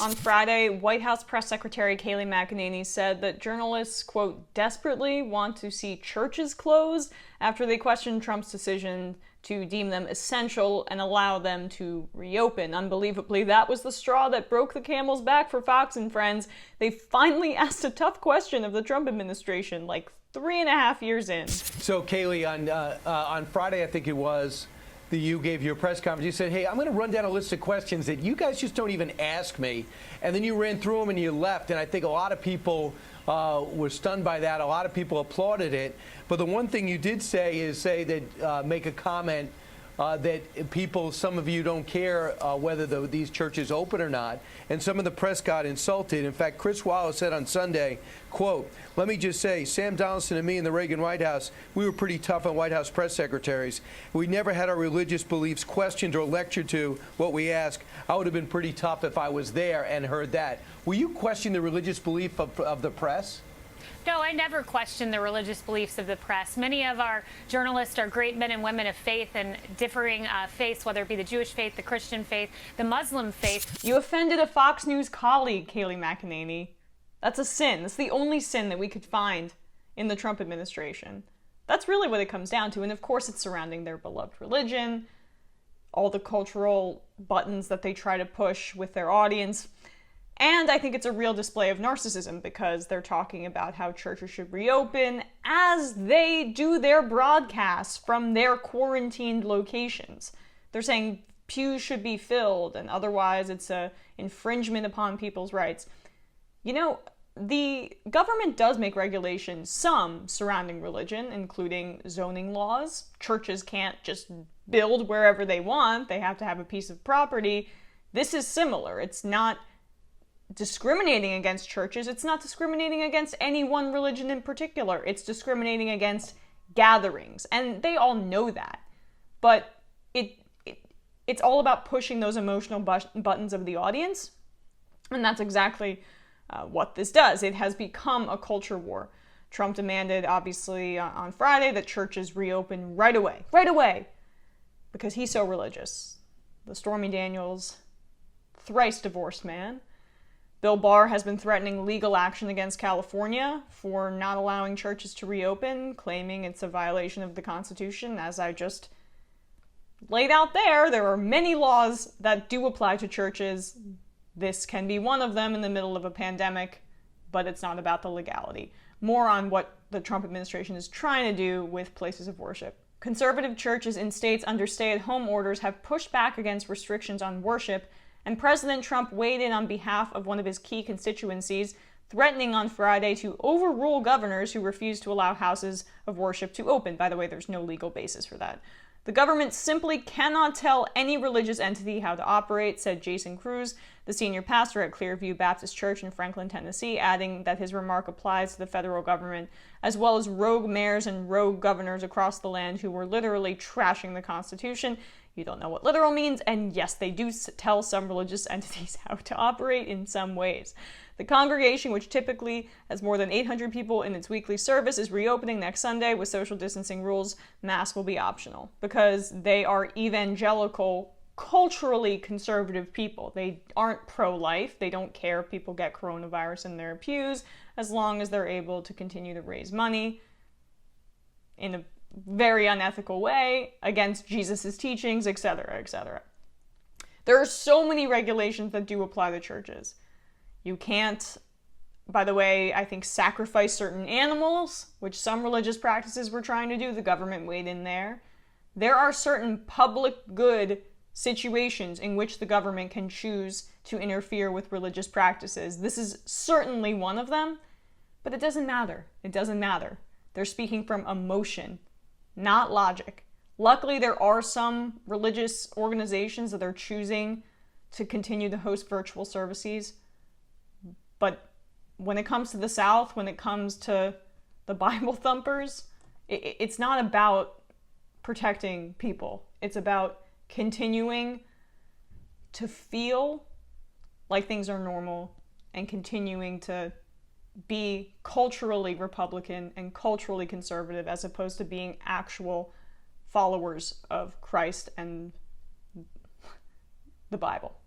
On Friday, White House Press Secretary Kayleigh McEnany said that journalists, quote, desperately want to see churches closed after they questioned Trump's decision to deem them essential and allow them to reopen. Unbelievably, that was the straw that broke the camel's back for Fox and Friends. They finally asked a tough question of the Trump administration, like 3.5 years in. So, Kayleigh, on Friday, I think it was, you gave your press conference. You said, hey, I'm going to run down a list of questions that you guys just don't even ask me. And then you ran through them and you left. And I think a lot of people were stunned by that. A lot of people applauded it. But the one thing you did say is make a comment that people, some of you don't care whether these churches open or not. And some of the press got insulted. In fact, Chris Wallace said on Sunday, quote, let me just say, Sam Donaldson and me in the Reagan White House, we were pretty tough on White House press secretaries. We never had our religious beliefs questioned or lectured to what we ask. I would have been pretty tough if I was there and heard that. Will you question the religious belief of the press? No, I never question the religious beliefs of the press. Many of our journalists are great men and women of faith and differing faiths, whether it be the Jewish faith, the Christian faith, the Muslim faith. You offended a Fox News colleague, Kayleigh McEnany. That's a sin. That's the only sin that we could find in the Trump administration. That's really what it comes down to. And of course, it's surrounding their beloved religion, all the cultural buttons that they try to push with their audience. And I think it's a real display of narcissism because they're talking about how churches should reopen as they do their broadcasts from their quarantined locations. They're saying pews should be filled and otherwise it's an infringement upon people's rights. You know, the government does make regulations, some surrounding religion, including zoning laws. Churches can't just build wherever they want. They have to have a piece of property. This is similar. It's not discriminating against churches. It's not discriminating against any one religion in particular. It's discriminating against gatherings. And they all know that. But it's all about pushing those emotional buttons of the audience. And that's exactly what this does. It has become a culture war. Trump demanded, obviously, on Friday that churches reopen right away, because he's so religious. The Stormy Daniels, thrice divorced man. Bill Barr has been threatening legal action against California for not allowing churches to reopen, claiming it's a violation of the Constitution. As I just laid out there are many laws that do apply to churches. This can be one of them in the middle of a pandemic, but it's not about the legality. More on what the Trump administration is trying to do with places of worship. Conservative churches in states under stay-at-home orders have pushed back against restrictions on worship, and President Trump weighed in on behalf of one of his key constituencies, threatening on Friday to overrule governors who refuse to allow houses of worship to open. By the way, there's no legal basis for that. The government simply cannot tell any religious entity how to operate, said Jason Cruz, the senior pastor at Clearview Baptist Church in Franklin, Tennessee, adding that his remark applies to the federal government, as well as rogue mayors and rogue governors across the land who were literally trashing the Constitution. You don't know what literal means, and yes, they do tell some religious entities how to operate in some ways. The congregation, which typically has more than 800 people in its weekly service, is reopening next Sunday with social distancing rules. Mass will be optional because they are evangelical, culturally conservative people. They aren't pro-life. They don't care if people get coronavirus in their pews as long as they're able to continue to raise money in a very unethical way against Jesus's teachings, etc., etc. There are so many regulations that do apply to churches. You can't, by the way, I think sacrifice certain animals, which some religious practices were trying to do. The government weighed in there. There are certain public good situations in which the government can choose to interfere with religious practices. This is certainly one of them, but it doesn't matter. It doesn't matter. They're speaking from emotion, not logic. Luckily, there are some religious organizations that are choosing to continue to host virtual services. But when it comes to the South, when it comes to the Bible thumpers, it's not about protecting people. It's about continuing to feel like things are normal and continuing to be culturally Republican and culturally conservative as opposed to being actual followers of Christ and the Bible.